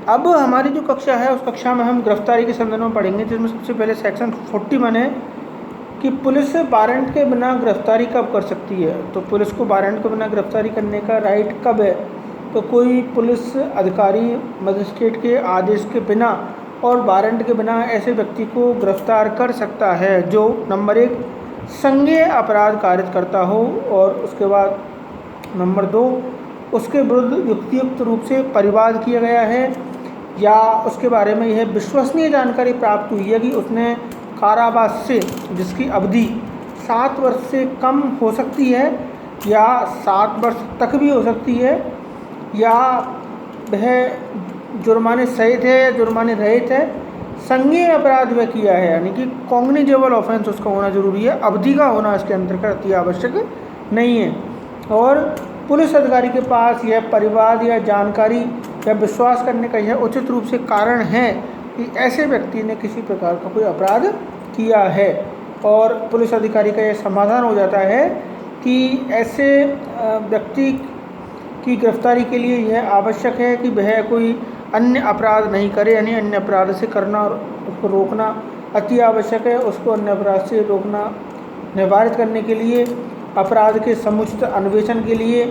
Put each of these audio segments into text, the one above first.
अब हमारी जो कक्षा है उस कक्षा में हम गिरफ्तारी के संदर्भ में पढ़ेंगे, जिसमें सबसे पहले सेक्शन 41 है कि पुलिस वारंट के बिना गिरफ्तारी कब कर सकती है। तो पुलिस को वारंट के बिना गिरफ्तारी करने का राइट कब है? तो कोई पुलिस अधिकारी मजिस्ट्रेट के आदेश के बिना और वारंट के बिना ऐसे व्यक्ति को गिरफ्तार कर सकता है जो नंबर 1 संज्ञेय अपराध कारित करता हो, और उसके बाद नंबर 2 उसके विरुद्ध युक्तियुक्त रूप से परिवाद किया गया है, या उसके बारे में यह विश्वसनीय जानकारी प्राप्त हुई है कि उसने कारावास से जिसकी अवधि 7 वर्ष से कम हो सकती है या 7 वर्ष तक भी हो सकती है, या वह जुर्माने सहित है या जुर्माने रहित है, संज्ञेय अपराध वह किया है, यानी कि कॉग्निजेबल ऑफेंस उसका होना जरूरी है। अवधि का होना इसके अंतर्गत अति आवश्यक नहीं है। और पुलिस अधिकारी के पास यह परिवाद या जानकारी या विश्वास करने का यह उचित रूप से कारण है कि ऐसे व्यक्ति ने किसी प्रकार का कोई अपराध किया है, और पुलिस अधिकारी का यह समाधान हो जाता है कि ऐसे व्यक्ति की गिरफ्तारी के लिए यह आवश्यक है कि वह कोई अन्य अपराध नहीं करे, यानी अन्य अपराध से करना और उसको रोकना अति आवश्यक है। उसको अन्य अपराध से रोकना, निवारित करने के लिए, अपराध के समुचित अन्वेषण के लिए,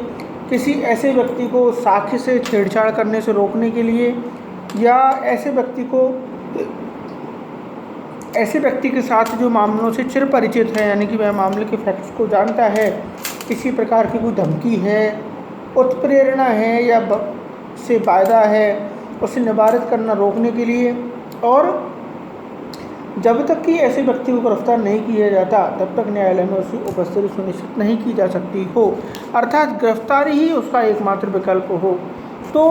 किसी ऐसे व्यक्ति को साक्ष्य से छेड़छाड़ करने से रोकने के लिए, या ऐसे व्यक्ति के साथ जो मामलों से चिर परिचित है, यानी कि वह मामले के फैक्ट्स को जानता है, किसी प्रकार की कोई धमकी है, उत्प्रेरणा है या से वायदा है, उसे निवारित करना रोकने के लिए। और जब तक कि ऐसे व्यक्ति को गिरफ्तार नहीं किया जाता तब तक न्यायालय में उसकी उपस्थिति सुनिश्चित नहीं की जा सकती हो, अर्थात गिरफ्तारी ही उसका एकमात्र विकल्प हो, तो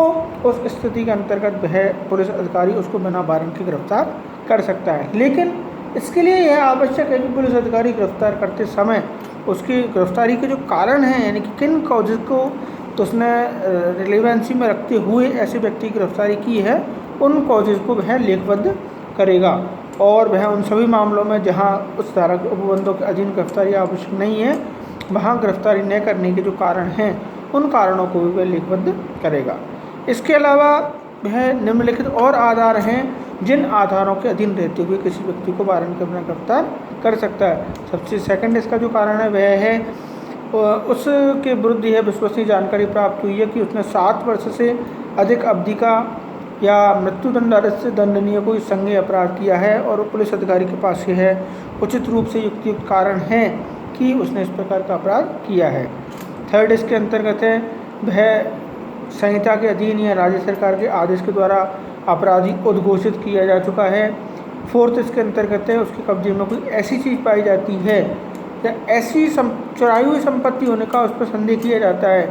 उस स्थिति के अंतर्गत वह पुलिस अधिकारी उसको बिना वारंट के गिरफ्तार कर सकता है। लेकिन इसके लिए यह आवश्यक है कि पुलिस अधिकारी गिरफ्तार करते समय उसकी गिरफ्तारी के जो कारण हैं, यानी कि किन कॉजेज को उसने रिलेवेंसी में रखते हुए ऐसे व्यक्ति की गिरफ्तारी की है, उन कॉजेज को वह लेखबद्ध करेगा, और वह उन सभी मामलों में जहां उस धारा के उपबंधों के अधीन गिरफ्तारी आवश्यक नहीं है, वहां गिरफ्तारी न करने के जो कारण हैं उन कारणों को भी वह लेखबद्ध करेगा। इसके अलावा वह निम्नलिखित और आधार हैं जिन आधारों के अधीन रहते हुए किसी व्यक्ति को वारंट के बिना गिरफ्तार कर सकता है। सबसे सेकंड इसका जो कारण है वह है उसके विरुद्ध यह विश्वसनीय जानकारी प्राप्त हुई है कि उसने 7 वर्ष से अधिक अवधि का या मृत्युदंड से दंडनीय कोई संज्ञेय अपराध किया है, और पुलिस अधिकारी के पास यह उचित रूप से युक्तियुक्त कारण है कि उसने इस प्रकार का अपराध किया है। थर्ड इसके अंतर्गत है वह संहिता के अधीन या राज्य सरकार के आदेश के द्वारा अपराधी उद्घोषित किया जा चुका है। फोर्थ इसके अंतर्गत है उसके कब्जे में कोई ऐसी चीज़ पाई जाती है या ऐसी चुराई हुई संपत्ति होने का उस पर संदेह किया जाता है।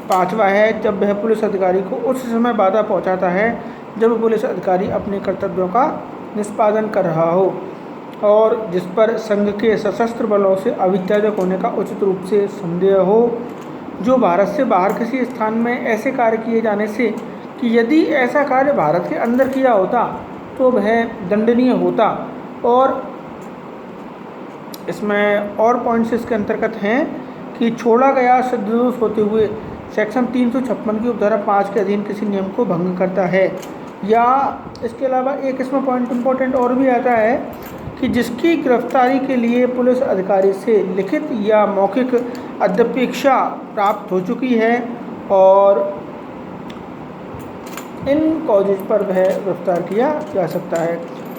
पांचवा है जब वह पुलिस अधिकारी को उस समय बाधा पहुंचाता है जब पुलिस अधिकारी अपने कर्तव्यों का निष्पादन कर रहा हो और जिस पर संघ के सशस्त्र बलों से अवित्याजक होने का उचित रूप से संदेह हो, जो भारत से बाहर किसी स्थान में ऐसे कार्य किए जाने से कि यदि ऐसा कार्य भारत के अंदर किया होता तो वह दंडनीय होता। और इसमें और पॉइंट्स इसके अंतर्गत हैं कि छोड़ा गया सिद्धदोष होते हुए सेक्शन 356 की उपधारा 5 के अधीन किसी नियम को भंग करता है, या इसके अलावा एक इसमें पॉइंट इम्पोर्टेंट और भी आता है कि जिसकी गिरफ्तारी के लिए पुलिस अधिकारी से लिखित या मौखिक अध्यपेक्षा प्राप्त हो चुकी है और इन कॉजेज पर वह गिरफ्तार किया जा सकता है।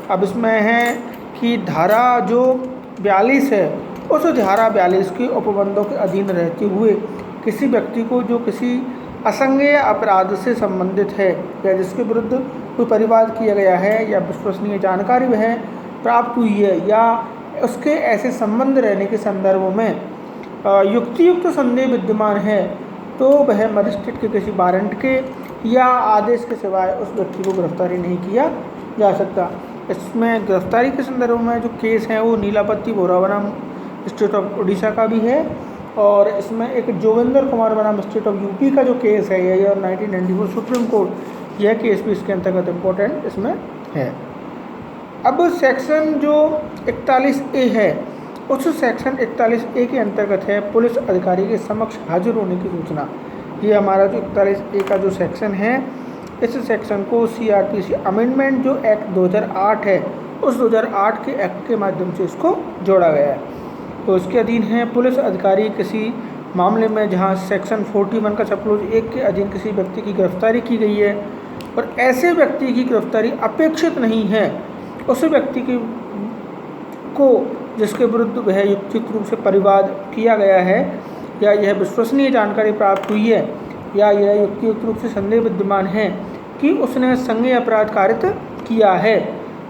अब इसमें है कि धारा जो 42 है उस धारा 42 के उपबंधों के अधीन रहते हुए किसी व्यक्ति को जो किसी असंज्ञेय अपराध से संबंधित है या जिसके विरुद्ध कोई परिवाद किया गया है या विश्वसनीय जानकारी वह प्राप्त हुई है या उसके ऐसे संबंध रहने के संदर्भ में युक्तियुक्त संदेह विद्यमान है, तो वह मजिस्ट्रेट के किसी वारंट के या आदेश के सिवाय उस व्यक्ति को गिरफ्तारी नहीं किया जा सकता। इसमें गिरफ्तारी के संदर्भ में जो केस है वो नीलापति बोरा बनाम स्टेट ऑफ उड़ीसा का भी है, और इसमें एक जोगिंदर कुमार बनाम स्टेट ऑफ यूपी का जो केस है ये 1994 सुप्रीम कोर्ट, यह केस भी इसके अंतर्गत इम्पोर्टेंट इसमें है। अब सेक्शन जो 41A है उस सेक्शन 41A के अंतर्गत है पुलिस अधिकारी के समक्ष हाजिर होने की सूचना। ये हमारा जो 41A का जो सेक्शन है इस सेक्शन को सीआरपीसी अमेंडमेंट जो एक्ट 2008 है, उस 2008 के एक्ट के माध्यम से इसको जोड़ा गया है। तो इसके अधीन है पुलिस अधिकारी किसी मामले में जहां सेक्शन 41 का सबक्लोज 1 के अधीन किसी व्यक्ति की गिरफ्तारी की गई है और ऐसे व्यक्ति की गिरफ्तारी अपेक्षित नहीं है, उस व्यक्ति को जिसके विरुद्ध वह युक्तियुक्त रूप से परिवाद किया गया है या यह विश्वसनीय जानकारी प्राप्त हुई है या यह युक्तियुक्त रूप से संदेह विद्यमान है कि उसने संज्ञेय अपराध कारित किया है,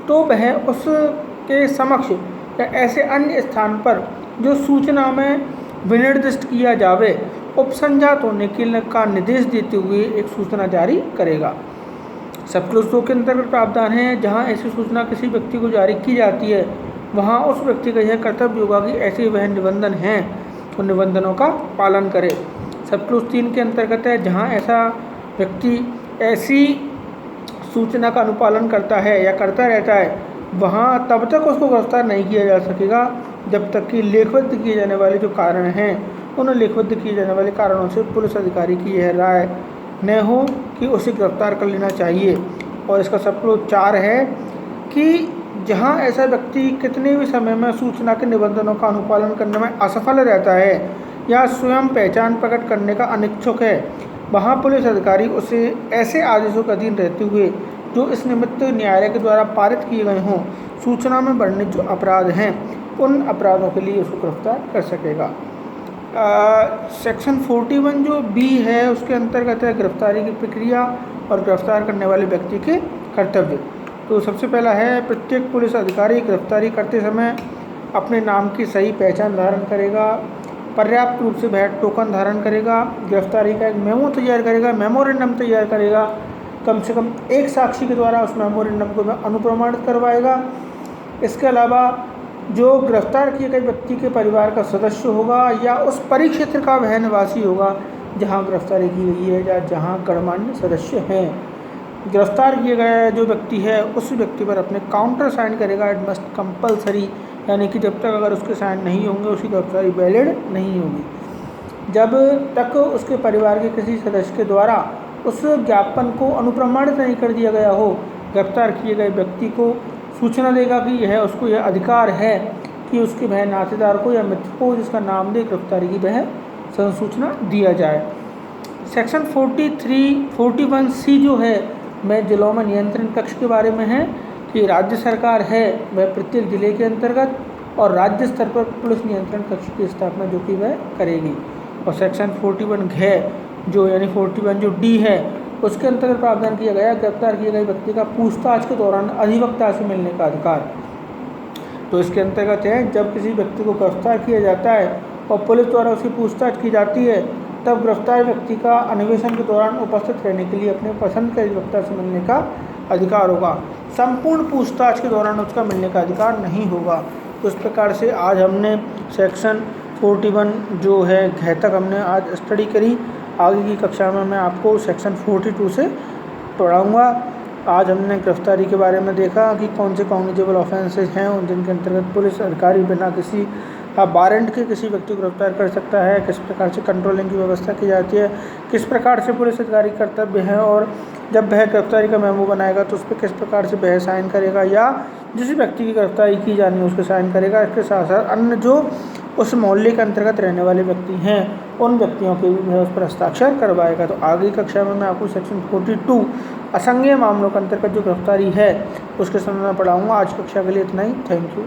तो वह उसके समक्ष या ऐसे अन्य स्थान पर जो सूचना में विनिर्दिष्ट किया जावे उपसंजात होने का निर्देश देते हुए एक सूचना जारी करेगा। सबक्लोज 2 के अंतर्गत प्रावधान है जहां ऐसी सूचना किसी व्यक्ति को जारी की जाती है वहां उस व्यक्ति का यह कर्तव्य होगा कि ऐसे वह निबंधन हैं तो निबंधनों का पालन करे। सबक्लोज 3 के अंतर्गत है जहां ऐसा व्यक्ति ऐसी सूचना का अनुपालन करता है या करता रहता है वहां तब तक उसको गिरफ्तार नहीं किया जा सकेगा जब तक कि लेखबद्ध किए जाने वाले जो कारण हैं उन लेखबद्ध किए जाने वाले कारणों से पुलिस अधिकारी की यह राय न हो कि उसे गिरफ्तार कर लेना चाहिए। और इसका सबक्लोज 4 है कि जहां ऐसा व्यक्ति कितने भी समय में सूचना के निबंधनों का अनुपालन करने में असफल रहता है या स्वयं पहचान प्रकट करने का अनिच्छुक है, वहां पुलिस अधिकारी उसे ऐसे आदेशों के अधीन रहते हुए जो इस निमित्त न्यायालय के द्वारा पारित किए गए हों सूचना में वर्णित जो अपराध हैं उन अपराधों के लिए उसको गिरफ्तार कर सकेगा। सेक्शन 41 जो बी है उसके अंतर्गत है गिरफ्तारी की प्रक्रिया और गिरफ्तार करने वाले व्यक्ति के कर्तव्य। तो सबसे पहला है प्रत्येक पुलिस अधिकारी गिरफ्तारी करते समय अपने नाम की सही पहचान धारण करेगा, पर्याप्त रूप से वह टोकन धारण करेगा, गिरफ्तारी का एक मेमो तैयार करेगा, मेमोरेंडम तैयार करेगा, कम से कम एक साक्षी के द्वारा उस मेमोरेंडम को वह अनुप्रमाणित करवाएगा। इसके अलावा जो गिरफ्तार किए गए व्यक्ति के परिवार का सदस्य होगा या उस परिक्षेत्र का वह निवासी होगा जहां गिरफ्तारी की गई है या जहां गणमान्य सदस्य हैं। गिरफ्तार किए गया जो व्यक्ति है उस व्यक्ति पर अपने काउंटर साइन करेगा। इट मस्ट कंपलसरी, यानी कि जब तक अगर उसके साइन नहीं होंगे उसकी गिरफ्तारी वैलिड नहीं होगी। जब तक उसके परिवार के किसी सदस्य के द्वारा उस ज्ञापन को अनुप्रमाणित नहीं कर दिया गया हो, गिरफ्तार किए गए व्यक्ति को सूचना देगा कि यह उसको यह अधिकार है कि उसके वह नातेदार को या मित्र को जिसका नाम दे गिरफ्तारी की वह संसूचना दिया जाए। सेक्शन 41C जो है वह जिलों में नियंत्रण कक्ष के बारे में है कि राज्य सरकार है वह प्रत्येक जिले के अंतर्गत और राज्य स्तर पर पुलिस नियंत्रण कक्ष की स्थापना जो कि वह करेगी। और सेक्शन 41 घ जो यानी 41 जो डी है उसके अंतर्गत प्रावधान किया गया गिरफ्तार किए गए व्यक्ति का पूछताछ के दौरान अधिवक्ता से मिलने का अधिकार। तो इसके अंतर्गत है जब किसी व्यक्ति को गिरफ्तार किया जाता है और पुलिस द्वारा उसकी पूछताछ की जाती है तब गिरफ्तार व्यक्ति का अन्वेषण के दौरान उपस्थित रहने के लिए अपने पसंद के अधिवक्ता से मिलने का अधिकार होगा। संपूर्ण पूछताछ के दौरान उसका मिलने का अधिकार नहीं होगा। तो इस प्रकार से आज हमने सेक्शन 41 जो है घ तक हमने आज स्टडी करी। आगे की कक्षा में मैं आपको सेक्शन 42 से पढ़ाऊँगा। आज हमने गिरफ्तारी के बारे में देखा कि कौन से कॉग्निजेबल ऑफेंसेज हैं उन जिनके अंतर्गत पुलिस अधिकारी बिना किसी वारंट के किसी व्यक्ति को गिरफ्तार कर सकता है, किस प्रकार से कंट्रोलिंग की व्यवस्था की जाती है, किस प्रकार से पुलिस अधिकारी कर्तव्य है और जब वह गिरफ्तारी का मेमो बनाएगा तो उस पर किस प्रकार से वह साइन करेगा या जिस व्यक्ति की गिरफ्तारी की जानी है उसको साइन करेगा। इसके साथ साथ अन्य जो उस मोहल्ले के अंतर्गत रहने वाले व्यक्ति हैं उन व्यक्तियों के भी उस पर हस्ताक्षर करवाएगा। तो आगे कक्षा में मैं आपको सेक्शन 42 असंज्ञेय मामलों के अंतर्गत जो गिरफ्तारी है उसके संबंध में पढ़ाऊँगा। आज कक्षा के लिए इतना ही। Thank you.